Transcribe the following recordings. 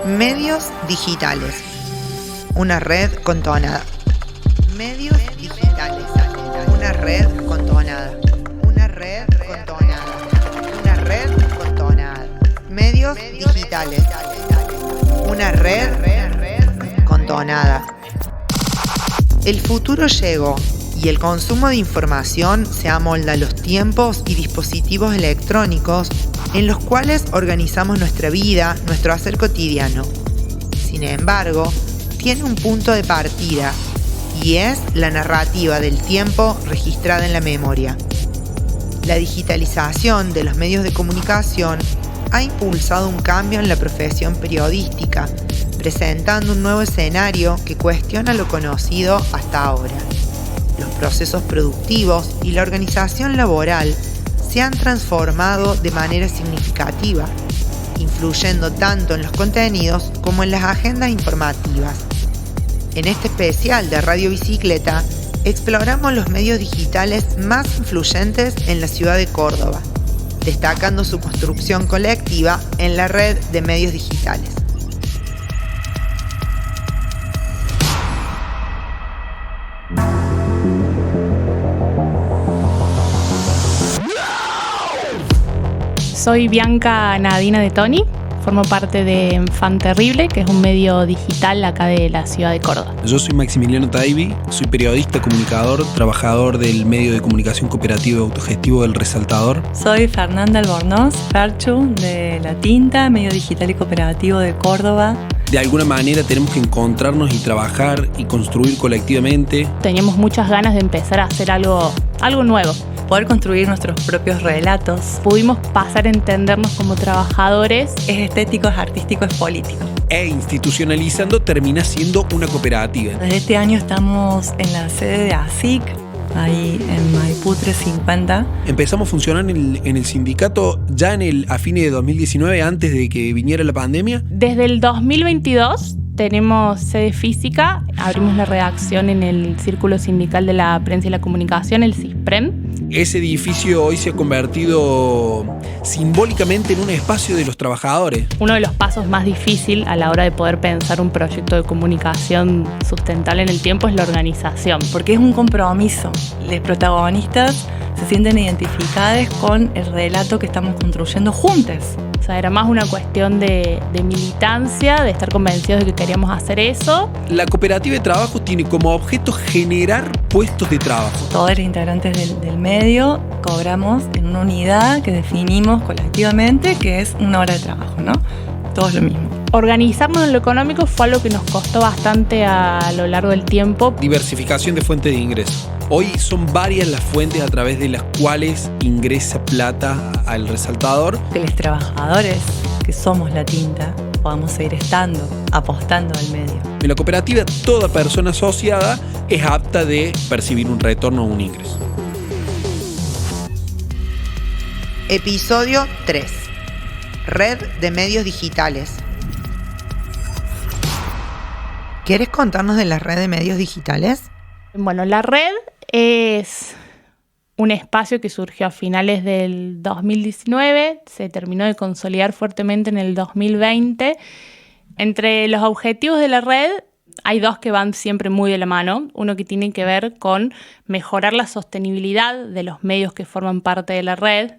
Medios digitales. Una red con tonada. Medios digitales. Una red con tonada. Una red con tonada. Una red con tonada. Medios digitales. Una red con tonada. El futuro llegó y el consumo de información se amolda a los tiempos y dispositivos electrónicos en los cuales organizamos nuestra vida, nuestro hacer cotidiano. Sin embargo, tiene un punto de partida y es la narrativa del tiempo registrada en la memoria. La digitalización de los medios de comunicación ha impulsado un cambio en la profesión periodística, presentando un nuevo escenario que cuestiona lo conocido hasta ahora. Los procesos productivos y la organización laboral se han transformado de manera significativa, influyendo tanto en los contenidos como en las agendas informativas. En este especial de Radio Bicicleta, exploramos los medios digitales más influyentes en la ciudad de Córdoba, destacando su construcción colectiva en la red de medios digitales. Soy Bianca Nadina de Toni, formo parte de Fan Terrible, que es un medio digital acá de la ciudad de Córdoba. Yo soy Maximiliano Taibi, soy periodista, comunicador, trabajador del medio de comunicación cooperativo y autogestivo El Resaltador. Soy Fernanda Albornoz, Ferchu, de La Tinta, medio digital y cooperativo de Córdoba. De alguna manera tenemos que encontrarnos y trabajar y construir colectivamente. Teníamos muchas ganas de empezar a hacer algo nuevo. Poder construir nuestros propios relatos. Pudimos pasar a entendernos como trabajadores. Es estético, es artístico, es político. E institucionalizando termina siendo una cooperativa. Desde este año estamos en la sede de ASIC, ahí en Maipú 350. Empezamos a funcionar en el sindicato ya a fines de 2019, antes de que viniera la pandemia. Desde el 2022 tenemos sede física, abrimos la redacción en el Círculo Sindical de la Prensa y la Comunicación, el CISPREM. Ese edificio hoy se ha convertido simbólicamente en un espacio de los trabajadores. Uno de los pasos más difíciles a la hora de poder pensar un proyecto de comunicación sustentable en el tiempo es la organización. Porque es un compromiso. Los protagonistas se sienten identificados con el relato que estamos construyendo juntos. O sea, era más una cuestión de militancia, de estar convencidos de que queríamos hacer eso. La cooperativa de trabajo tiene como objeto generar puestos de trabajo. Todos los integrantes del medio cobramos en una unidad que definimos colectivamente que es una hora de trabajo, ¿no? Todos lo mismo. Organizarnos en lo económico fue algo que nos costó bastante a lo largo del tiempo. Diversificación de fuentes de ingreso. Hoy son varias las fuentes a través de las cuales ingresa plata al Resaltador. Que los trabajadores que somos La Tinta podamos seguir estando, apostando al medio. En la cooperativa, toda persona asociada es apta de percibir un retorno o un ingreso. Episodio 3. Red de medios digitales. ¿Quieres contarnos de la red de medios digitales? Bueno, la red es un espacio que surgió a finales del 2019, se terminó de consolidar fuertemente en el 2020. Entre los objetivos de la red hay dos que van siempre muy de la mano. Uno que tiene que ver con mejorar la sostenibilidad de los medios que forman parte de la red,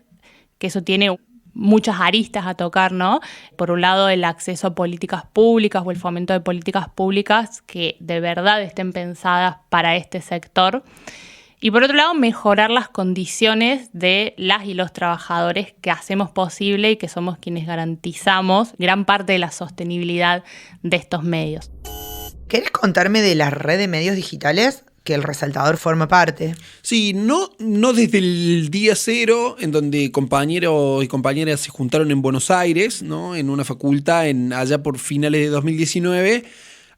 que eso tiene muchas aristas a tocar, ¿no? Por un lado, el acceso a políticas públicas o el fomento de políticas públicas que de verdad estén pensadas para este sector. Y por otro lado, mejorar las condiciones de las y los trabajadores que hacemos posible y que somos quienes garantizamos gran parte de la sostenibilidad de estos medios. ¿Querés contarme de la red de medios digitales que El Resaltador forma parte? Sí, no desde el día cero, en donde compañeros y compañeras se juntaron en Buenos Aires, ¿no? En una facultad allá por finales de 2019,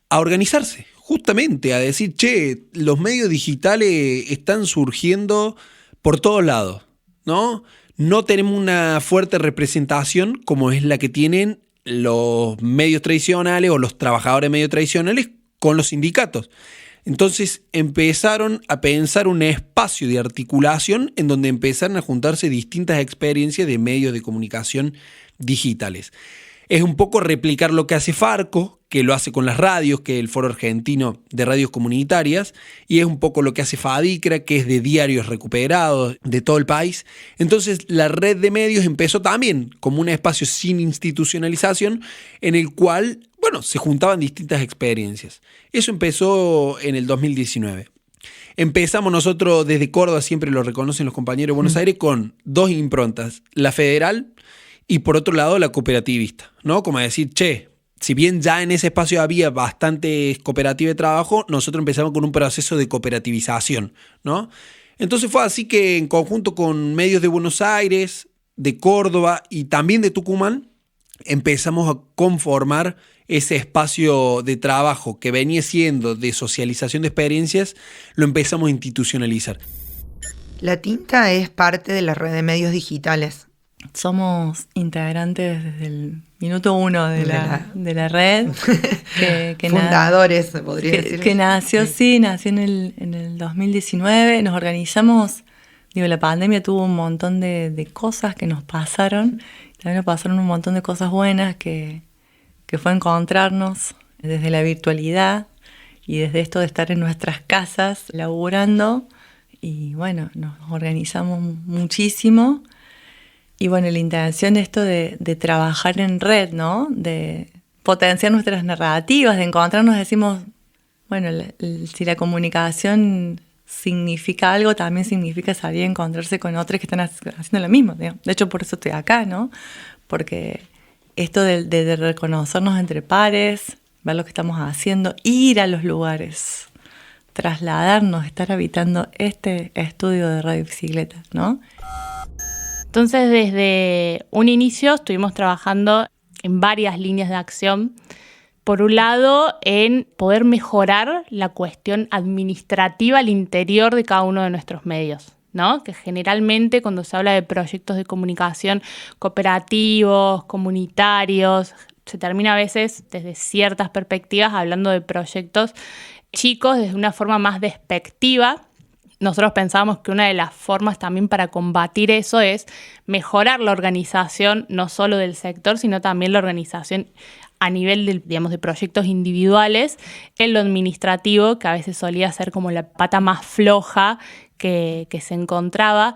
a organizarse, justamente a decir, che, los medios digitales están surgiendo por todos lados, ¿no? No tenemos una fuerte representación como es la que tienen los medios tradicionales o los trabajadores de medios tradicionales con los sindicatos. Entonces empezaron a pensar un espacio de articulación en donde empezaron a juntarse distintas experiencias de medios de comunicación digitales. Es un poco replicar lo que hace Farco, que lo hace con las radios, que es el Foro Argentino de Radios Comunitarias, y es un poco lo que hace FADICRA, que es de diarios recuperados de todo el país. Entonces la red de medios empezó también como un espacio sin institucionalización en el cual, bueno, se juntaban distintas experiencias. Eso empezó en el 2019. Empezamos nosotros desde Córdoba, siempre lo reconocen los compañeros de Buenos Aires, con 2 improntas, la federal y por otro lado la cooperativista, ¿no? Como decir, si bien ya en ese espacio había bastante cooperativa de trabajo, nosotros empezamos con un proceso de cooperativización, ¿no? Entonces fue así que en conjunto con medios de Buenos Aires, de Córdoba y también de Tucumán, empezamos a conformar ese espacio de trabajo que venía siendo de socialización de experiencias, lo empezamos a institucionalizar. La Tinta es parte de la red de medios digitales. Somos integrantes desde el minuto 1 de la red. que Fundadores, se podría decir. Que nació en el 2019. Nos organizamos, la pandemia tuvo un montón de cosas que nos pasaron. También nos pasaron un montón de cosas buenas que fue encontrarnos desde la virtualidad y desde esto de estar en nuestras casas laburando. Y bueno, nos organizamos muchísimo. Y bueno, la intención de esto de trabajar en red, ¿no? De potenciar nuestras narrativas, de encontrarnos, decimos, bueno, si la comunicación significa algo, también significa salir a encontrarse con otros que están haciendo lo mismo. De hecho, por eso estoy acá, ¿no? Porque esto de reconocernos entre pares, ver lo que estamos haciendo, ir a los lugares, trasladarnos, estar habitando este estudio de Radio Bicicleta, ¿no? Entonces, desde un inicio estuvimos trabajando en varias líneas de acción. Por un lado, en poder mejorar la cuestión administrativa al interior de cada uno de nuestros medios, ¿no? Que generalmente cuando se habla de proyectos de comunicación cooperativos, comunitarios, se termina a veces desde ciertas perspectivas hablando de proyectos chicos desde una forma más despectiva. Nosotros pensábamos que una de las formas también para combatir eso es mejorar la organización, no solo del sector, sino también la organización a nivel de proyectos individuales en lo administrativo, que a veces solía ser como la pata más floja que se encontraba.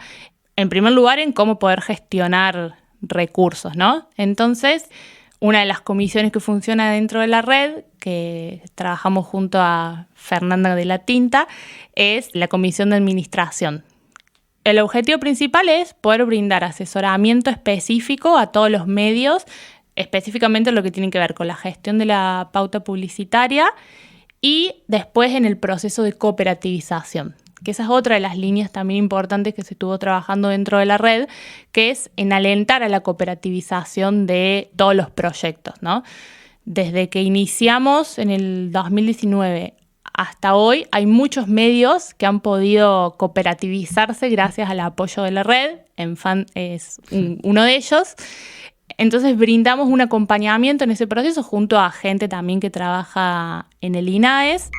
En primer lugar, en cómo poder gestionar recursos, ¿no? Entonces, una de las comisiones que funciona dentro de la red, que trabajamos junto a Fernanda de la Tinta, es la comisión de administración. El objetivo principal es poder brindar asesoramiento específico a todos los medios, específicamente lo que tiene que ver con la gestión de la pauta publicitaria y después en el proceso de cooperativización, que esa es otra de las líneas también importantes que se estuvo trabajando dentro de la red, que es en alentar a la cooperativización de todos los proyectos, ¿no? Desde que iniciamos en el 2019 hasta hoy, hay muchos medios que han podido cooperativizarse gracias al apoyo de la red. Enfant es uno de ellos. Entonces brindamos un acompañamiento en ese proceso junto a gente también que trabaja en el INAES.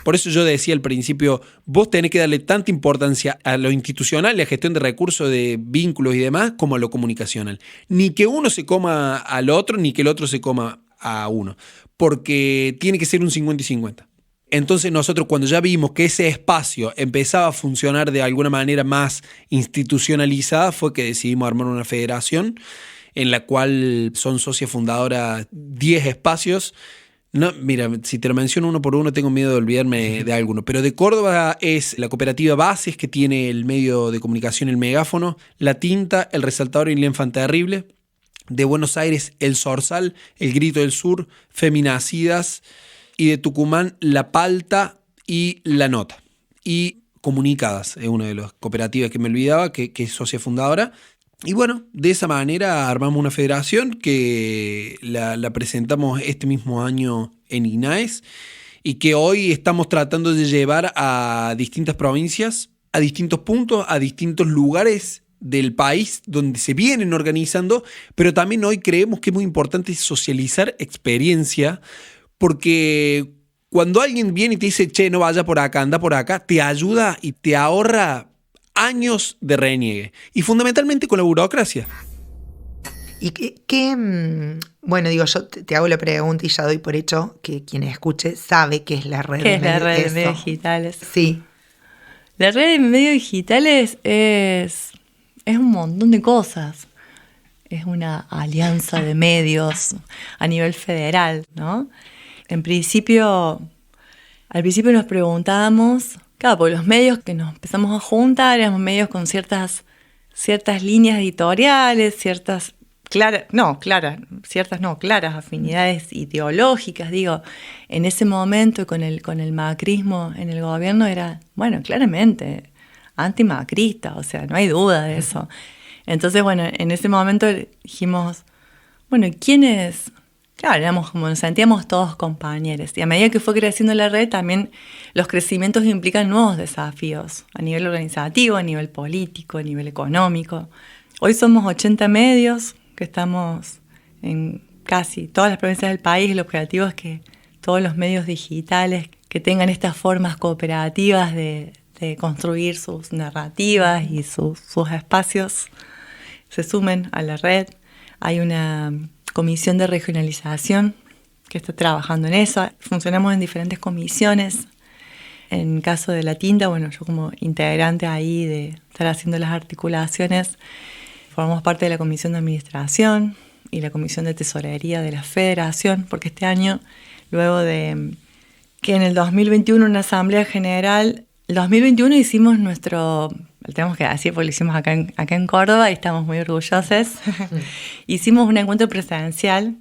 Por eso yo decía al principio, vos tenés que darle tanta importancia a lo institucional, la gestión de recursos, de vínculos y demás, como a lo comunicacional. Ni que uno se coma al otro, ni que el otro se coma a uno. Porque tiene que ser un 50 y 50. Entonces nosotros cuando ya vimos que ese espacio empezaba a funcionar de alguna manera más institucionalizada, fue que decidimos armar una federación en la cual son socias fundadoras 10 espacios. No, mira, si te lo menciono uno por uno tengo miedo de olvidarme de alguno, pero de Córdoba es la cooperativa Bases, que tiene el medio de comunicación El Megáfono, La Tinta, El Resaltador y El Infante Terrible. De Buenos Aires, El Zorzal, El Grito del Sur, Feminacidas, y de Tucumán, La Palta y La Nota. Y Comunicadas, es una de las cooperativas que me olvidaba, que es socia fundadora. Y bueno, de esa manera armamos una federación que la presentamos este mismo año en INAES y que hoy estamos tratando de llevar a distintas provincias, a distintos puntos, a distintos lugares del país donde se vienen organizando, pero también hoy creemos que es muy importante socializar experiencia, porque cuando alguien viene y te dice, che, no vaya por acá, anda por acá, te ayuda y te ahorra años de reniegue. Y fundamentalmente con la burocracia. Y bueno, digo, yo te hago la pregunta y ya doy por hecho que quien escuche sabe qué es la red ¿Qué es la red de eso. medios digitales? Sí. La red de medios digitales es un montón de cosas. Es una alianza de medios a nivel federal, ¿no? Al principio nos preguntábamos, claro, porque los medios que nos empezamos a juntar éramos medios con ciertas líneas editoriales, claras afinidades ideológicas, digo, en ese momento con el macrismo en el gobierno era, bueno, claramente antimacrista, o sea, no hay duda de eso. Entonces, bueno, en ese momento dijimos, bueno, ¿quiénes? Claro, nos sentíamos todos compañeros. Y a medida que fue creciendo la red, también los crecimientos implican nuevos desafíos a nivel organizativo, a nivel político, a nivel económico. Hoy somos 80 medios que estamos en casi todas las provincias del país. El objetivo es que todos los medios digitales que tengan estas formas cooperativas de construir sus narrativas y sus espacios se sumen a la red. Hay una comisión de regionalización que está trabajando en eso. Funcionamos en diferentes comisiones. En caso de la tinta, bueno, yo como integrante ahí de estar haciendo las articulaciones, formamos parte de la comisión de administración y la comisión de tesorería de la federación, porque este año, luego de que en el 2021 una asamblea general, el 2021 hicimos tenemos que decir porque lo hicimos acá en Córdoba y estamos muy orgullosos. Hicimos un encuentro presencial,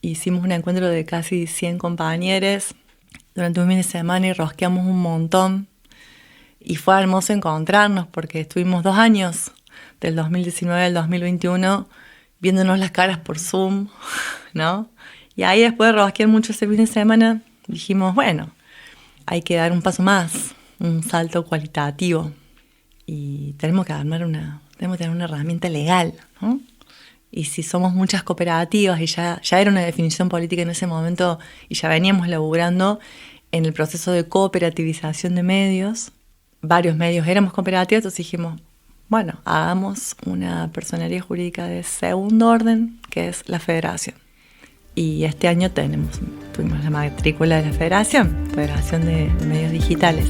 hicimos un encuentro de casi 100 compañeros durante un fin de semana y rosqueamos un montón. Y fue hermoso encontrarnos porque estuvimos 2 años, del 2019 al 2021, viéndonos las caras por Zoom, ¿no? Y ahí después de rosquear mucho ese fin de semana, dijimos, bueno, hay que dar un paso más, un salto cualitativo. Y tenemos que tener una herramienta legal, ¿no? Y si somos muchas cooperativas, y ya era una definición política en ese momento, y ya veníamos laburando en el proceso de cooperativización de medios, varios medios éramos cooperativas, entonces dijimos, bueno, hagamos una personería jurídica de segundo orden, que es la federación. Y este año tuvimos la matrícula de la Federación de Medios Digitales.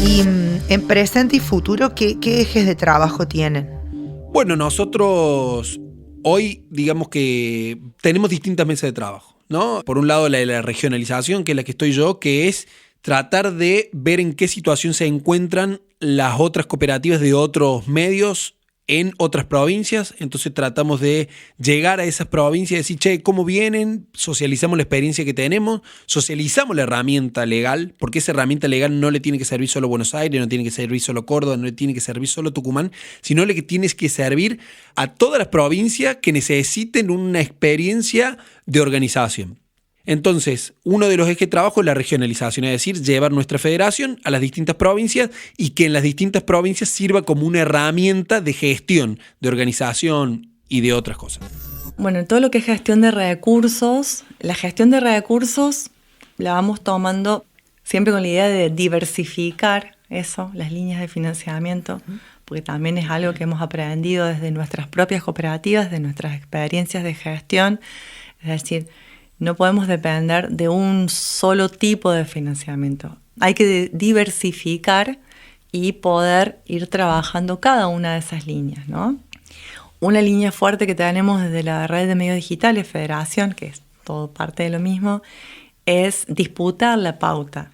Y en presente y futuro, ¿qué ejes de trabajo tienen? Bueno, nosotros hoy digamos que tenemos distintas mesas de trabajo, ¿no? Por un lado la regionalización, que es la que estoy yo, que es tratar de ver en qué situación se encuentran las otras cooperativas de otros medios en otras provincias. Entonces tratamos de llegar a esas provincias y decir, che, ¿cómo vienen? Socializamos la experiencia que tenemos, socializamos la herramienta legal, porque esa herramienta legal no le tiene que servir solo a Buenos Aires, no tiene que servir solo a Córdoba, no le tiene que servir solo a Tucumán, sino que tienes que servir a todas las provincias que necesiten una experiencia de organización. Entonces, uno de los ejes de trabajo es la regionalización, es decir, llevar nuestra federación a las distintas provincias y que en las distintas provincias sirva como una herramienta de gestión, de organización y de otras cosas. Bueno, todo lo que es gestión de recursos, la gestión de recursos la vamos tomando siempre con la idea de diversificar eso, las líneas de financiamiento, porque también es algo que hemos aprendido desde nuestras propias cooperativas, de nuestras experiencias de gestión, es decir, no podemos depender de un solo tipo de financiamiento. Hay que diversificar y poder ir trabajando cada una de esas líneas, ¿no? Una línea fuerte que tenemos desde la red de medios digitales, Federación, que es todo parte de lo mismo, es disputar la pauta.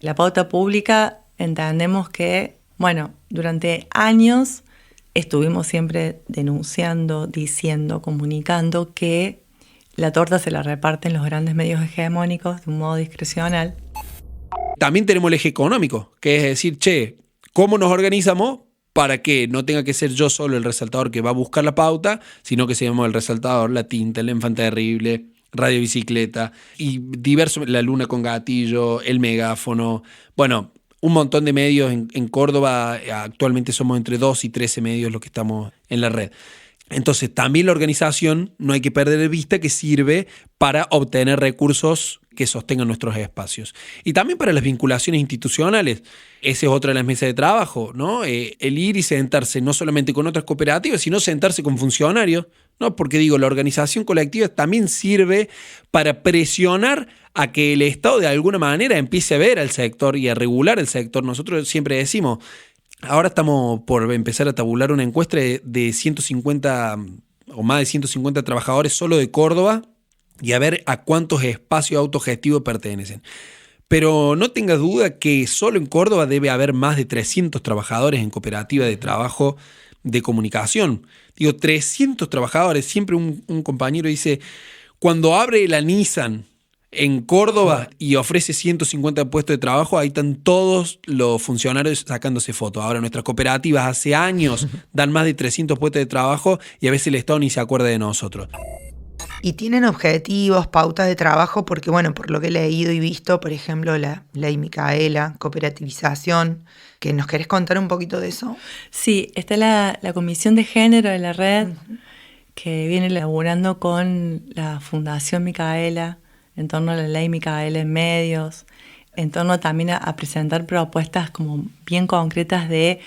La pauta pública entendemos que, bueno, durante años estuvimos siempre denunciando, diciendo, comunicando que la torta se la reparten los grandes medios hegemónicos de un modo discrecional. También tenemos el eje económico, que es decir, che, ¿cómo nos organizamos para que no tenga que ser yo solo el resaltador que va a buscar la pauta, sino que seamos el resaltador, la tinta, el Infante Terrible, Radio Bicicleta y diversos, La Luna con Gatillo, El Megáfono, bueno, un montón de medios en Córdoba. Actualmente somos entre 2 y 13 medios los que estamos en la red. Entonces, también la organización no hay que perder de vista que sirve para obtener recursos que sostengan nuestros espacios. Y también para las vinculaciones institucionales. Esa es otra de las mesas de trabajo, ¿no? El ir y sentarse no solamente con otras cooperativas, sino sentarse con funcionarios, ¿no? Porque digo, la organización colectiva también sirve para presionar a que el Estado de alguna manera empiece a ver al sector y a regular el sector. Nosotros siempre decimos, ahora estamos por empezar a tabular una encuesta de 150 o más de 150 trabajadores solo de Córdoba y a ver a cuántos espacios autogestivos pertenecen. Pero no tenga duda que solo en Córdoba debe haber más de 300 trabajadores en cooperativa de trabajo de comunicación. Digo, 300 trabajadores. Siempre un compañero dice, cuando abre la Nissan en Córdoba y ofrece 150 puestos de trabajo, ahí están todos los funcionarios sacándose fotos. Ahora, nuestras cooperativas hace años dan más de 300 puestos de trabajo y a veces el Estado ni se acuerda de nosotros. Y tienen objetivos, pautas de trabajo, porque bueno, por lo que he leído y visto, por ejemplo, la ley Micaela, cooperativización, ¿que nos querés contar un poquito de eso? Sí, está la Comisión de Género de la Red, que viene laburando con la Fundación Micaela, en torno a la ley Micaela en medios, en torno también a presentar propuestas como bien concretas de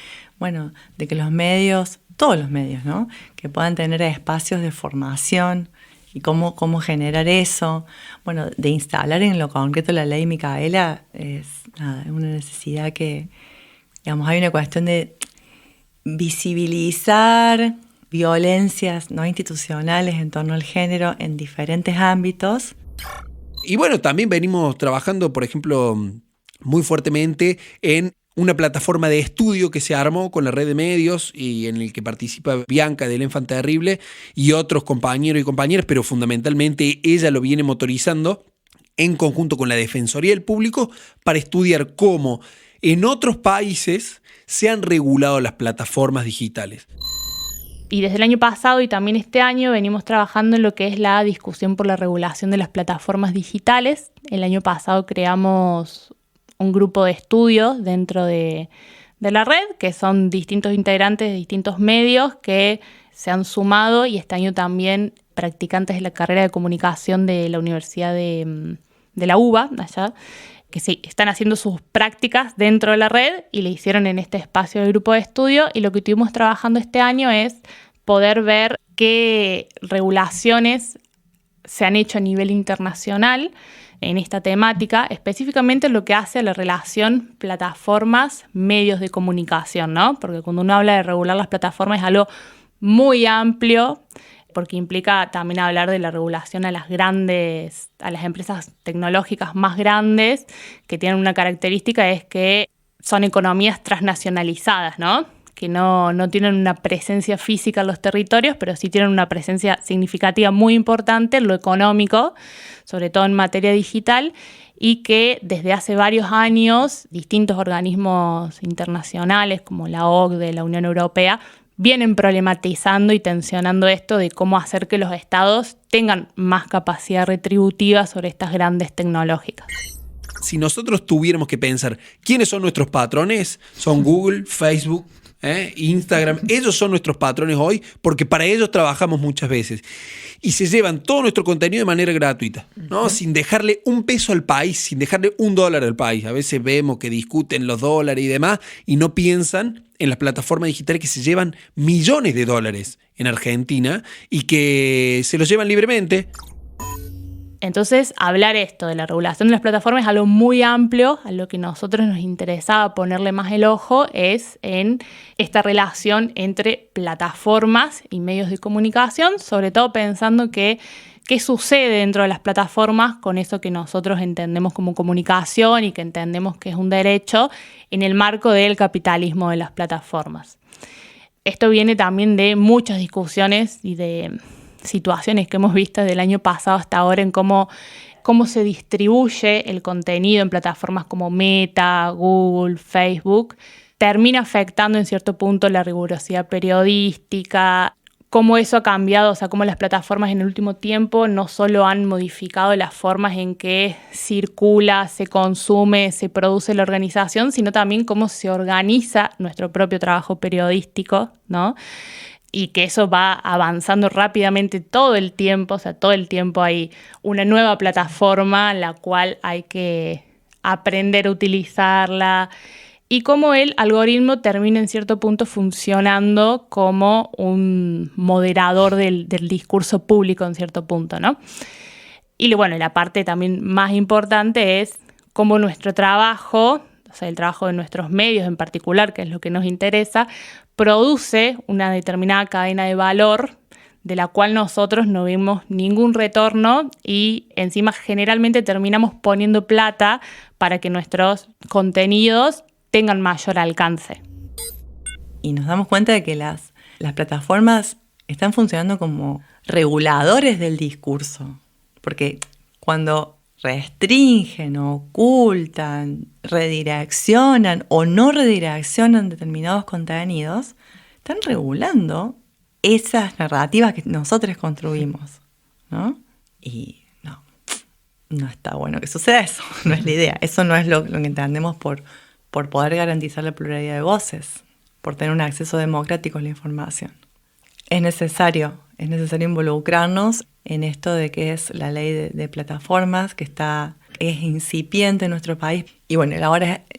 que los medios, todos los medios, ¿no? Que puedan tener espacios de formación y cómo generar eso. Bueno, de instalar en lo concreto la ley Micaela es una necesidad que, digamos, hay una cuestión de visibilizar violencias no institucionales en torno al género en diferentes ámbitos. Y bueno, también venimos trabajando, por ejemplo, muy fuertemente en una plataforma de estudio que se armó con la red de medios y en el que participa Bianca del Enfant Terrible y otros compañeros y compañeras, pero fundamentalmente ella lo viene motorizando en conjunto con la Defensoría del Público para estudiar cómo en otros países se han regulado las plataformas digitales. Y desde el año pasado y también este año venimos trabajando en lo que es la discusión por la regulación de las plataformas digitales. El año pasado creamos un grupo de estudios dentro de la red, que son distintos integrantes de distintos medios que se han sumado, y este año también practicantes de la carrera de comunicación de la Universidad de la UBA, allá, que sí, están haciendo sus prácticas dentro de la red y le hicieron en este espacio del grupo de estudio. Y lo que estuvimos trabajando este año es poder ver qué regulaciones se han hecho a nivel internacional en esta temática, específicamente lo que hace a la relación plataformas-medios de comunicación, ¿no? Porque cuando uno habla de regular las plataformas es algo muy amplio, porque implica también hablar de la regulación a las empresas tecnológicas más grandes, que tienen una característica, es que son economías transnacionalizadas, ¿no? Que no tienen una presencia física en los territorios, pero sí tienen una presencia significativa muy importante en lo económico, sobre todo en materia digital, y que desde hace varios años distintos organismos internacionales como la OCDE, la Unión Europea, vienen problematizando y tensionando esto de cómo hacer que los estados tengan más capacidad retributiva sobre estas grandes tecnológicas. Si nosotros tuviéramos que pensar quiénes son nuestros patrones, son Google, Facebook, Instagram. Ellos son nuestros patrones hoy porque para ellos trabajamos muchas veces. Y se llevan todo nuestro contenido de manera gratuita, ¿no? Sin dejarle un peso al país, sin dejarle $1 al país. A veces vemos que discuten los dólares y demás y no piensan en las plataformas digitales que se llevan millones de dólares en Argentina y que se los llevan libremente. Entonces, hablar esto de la regulación de las plataformas es algo muy amplio. A lo que nosotros nos interesaba ponerle más el ojo es en esta relación entre plataformas y medios de comunicación, sobre todo pensando que qué sucede dentro de las plataformas con eso que nosotros entendemos como comunicación y que entendemos que es un derecho en el marco del capitalismo de las plataformas. Esto viene también de muchas discusiones y de situaciones que hemos visto desde el año pasado hasta ahora en cómo se distribuye el contenido en plataformas como Meta, Google, Facebook, termina afectando en cierto punto la rigurosidad periodística, cómo eso ha cambiado, o sea, cómo las plataformas en el último tiempo no solo han modificado las formas en que circula, se consume, se produce la organización, sino también cómo se organiza nuestro propio trabajo periodístico, ¿no? y que eso va avanzando rápidamente todo el tiempo, o sea, todo el tiempo hay una nueva plataforma la cual hay que aprender a utilizarla, y cómo el algoritmo termina en cierto punto funcionando como un moderador del discurso público en cierto punto, ¿no? Y bueno, la parte también más importante es cómo nuestro trabajo, o sea, el trabajo de nuestros medios en particular, que es lo que nos interesa, produce una determinada cadena de valor de la cual nosotros no vemos ningún retorno y encima generalmente terminamos poniendo plata para que nuestros contenidos tengan mayor alcance. Y nos damos cuenta de que las plataformas están funcionando como reguladores del discurso, porque cuando restringen, ocultan, redireccionan o no redireccionan determinados contenidos, están regulando esas narrativas que nosotros construimos, ¿no? Y no está bueno que suceda eso, no es la idea. Eso no es lo que entendemos por poder garantizar la pluralidad de voces, por tener un acceso democrático a la información. Es necesario involucrarnos en esto de que es la ley de plataformas, que es incipiente en nuestro país. Y bueno,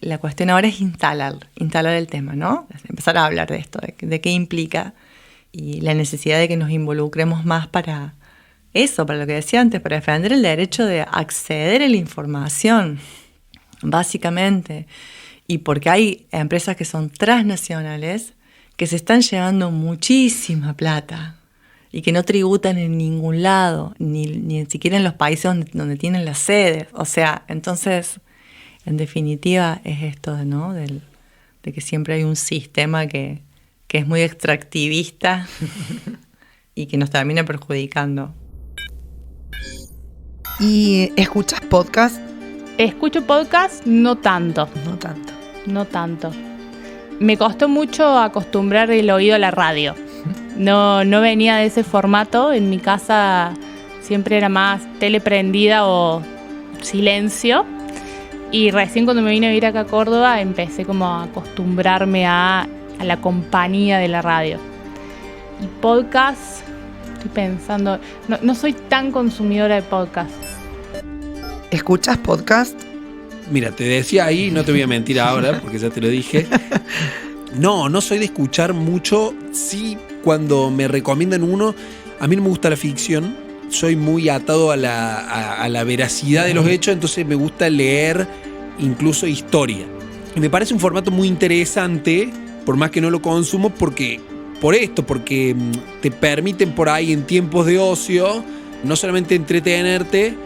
la cuestión ahora es instalar el tema, ¿no? Empezar a hablar de esto, de qué implica y la necesidad de que nos involucremos más para eso, para lo que decía antes, para defender el derecho de acceder a la información, básicamente. Y porque hay empresas que son transnacionales que se están llevando muchísima plata y que no tributan en ningún lado, ni siquiera en los países donde tienen las sedes. O sea, entonces, en definitiva, es esto, ¿no? De que siempre hay un sistema que es muy extractivista y que nos termina perjudicando. ¿Y escuchas podcast? Escucho podcast, no tanto. No tanto. Me costó mucho acostumbrar el oído a la radio. No venía de ese formato. En mi casa siempre era más tele prendida o silencio. Y recién cuando me vine a vivir acá a Córdoba empecé como a acostumbrarme a la compañía de la radio. Y podcast, estoy pensando, no soy tan consumidora de podcast. ¿Escuchas podcast? Mira, te decía ahí, no te voy a mentir ahora, porque ya te lo dije. No soy de escuchar mucho. Sí, cuando me recomiendan uno, a mí no me gusta la ficción. Soy muy atado a la veracidad de los hechos, entonces me gusta leer incluso historia. Y me parece un formato muy interesante, por más que no lo consumo, porque te permiten por ahí en tiempos de ocio no solamente entretenerte,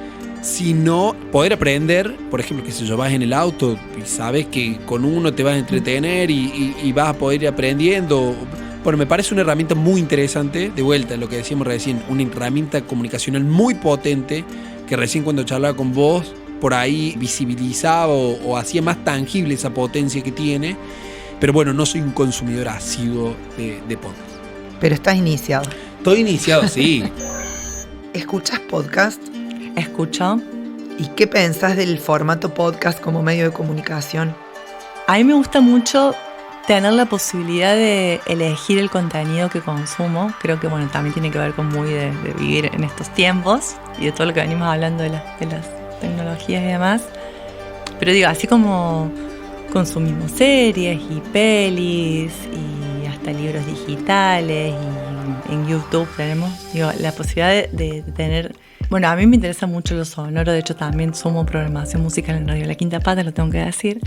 sino poder aprender. Por ejemplo, que si vas en el auto y sabes que con uno te vas a entretener y vas a poder ir aprendiendo. Bueno, me parece una herramienta muy interesante. De vuelta, lo que decíamos recién, una herramienta comunicacional muy potente, que recién cuando charlaba con vos, por ahí visibilizaba o hacía más tangible esa potencia que tiene. Pero bueno, no soy un consumidor asiduo de podcast. Pero estás iniciado. Estoy iniciado, sí. ¿Escuchas podcast? Escucho. ¿Y qué pensás del formato podcast como medio de comunicación? A mí me gusta mucho tener la posibilidad de elegir el contenido que consumo. Creo que bueno, también tiene que ver con muy de vivir en estos tiempos y de todo lo que venimos hablando de las tecnologías y demás. Pero digo, así como consumimos series y pelis y hasta libros digitales y en YouTube tenemos, digo, la posibilidad de tener. Bueno, a mí me interesa mucho lo sonoro, de hecho también sumo programación musical en Radio La Quinta Pata, lo tengo que decir.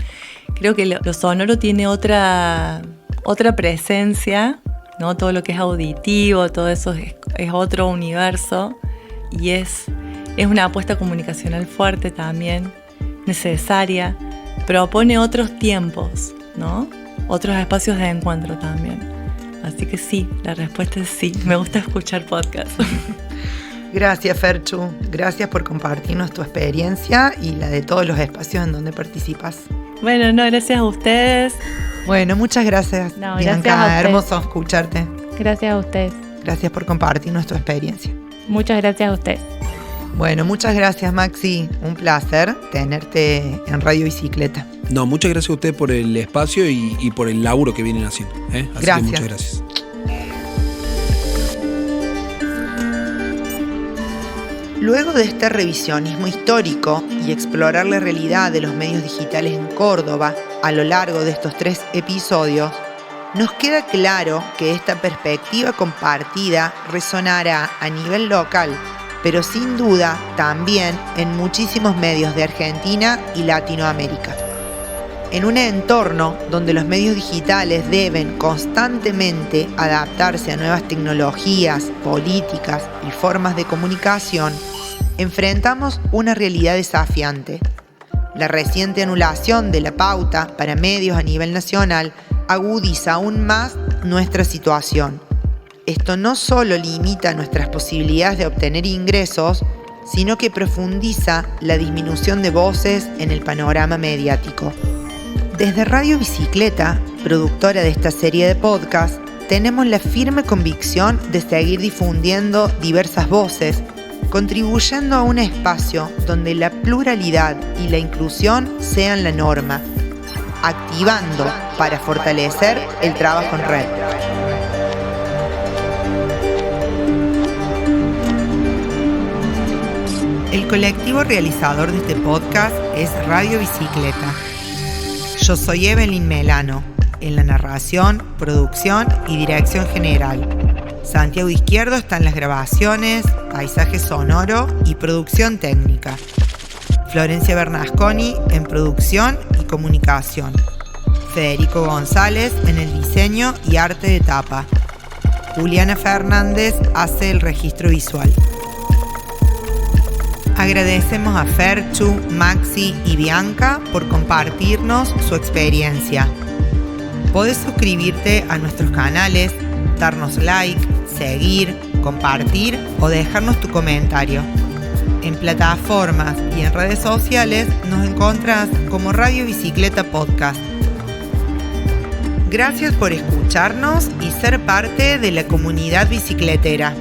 Creo que lo sonoro tiene otra presencia, ¿no? Todo lo que es auditivo, todo eso es otro universo y es una apuesta comunicacional fuerte también, necesaria, propone otros tiempos, ¿no? Otros espacios de encuentro también. Así que sí, la respuesta es sí, me gusta escuchar podcasts. Gracias, Ferchu. Gracias por compartirnos tu experiencia y la de todos los espacios en donde participas. Bueno, gracias a ustedes. Bueno, muchas gracias, Bianca. Gracias a hermoso escucharte. Gracias a ustedes. Gracias por compartirnos tu experiencia. Muchas gracias a ustedes. Bueno, muchas gracias, Maxi. Un placer tenerte en Radio Bicicleta. No, muchas gracias a ustedes por el espacio y por el laburo que vienen haciendo. Así gracias. que muchas gracias. Luego de este revisionismo histórico y explorar la realidad de los medios digitales en Córdoba a lo largo de estos 3 episodios, nos queda claro que esta perspectiva compartida resonará a nivel local, pero sin duda también en muchísimos medios de Argentina y Latinoamérica. En un entorno donde los medios digitales deben constantemente adaptarse a nuevas tecnologías, políticas y formas de comunicación, enfrentamos una realidad desafiante. La reciente anulación de la pauta para medios a nivel nacional agudiza aún más nuestra situación. Esto no solo limita nuestras posibilidades de obtener ingresos, sino que profundiza la disminución de voces en el panorama mediático. Desde Radio Bicicleta, productora de esta serie de podcasts, tenemos la firme convicción de seguir difundiendo diversas voces, contribuyendo a un espacio donde la pluralidad y la inclusión sean la norma, activando para fortalecer el trabajo en red. El colectivo realizador de este podcast es Radio Bicicleta. Yo soy Evelyn Melano, en la narración, producción y dirección general. Santiago Izquierdo está en las grabaciones, paisaje sonoro y producción técnica. Florencia Bernasconi en producción y comunicación. Federico González en el diseño y arte de tapa. Juliana Fernández hace el registro visual. Agradecemos a Ferchu, Maxi y Bianca por compartirnos su experiencia. Podés suscribirte a nuestros canales, darnos like, seguir, compartir o dejarnos tu comentario. En plataformas y en redes sociales nos encontrás como Radio Bicicleta Podcast. Gracias por escucharnos y ser parte de la comunidad bicicletera.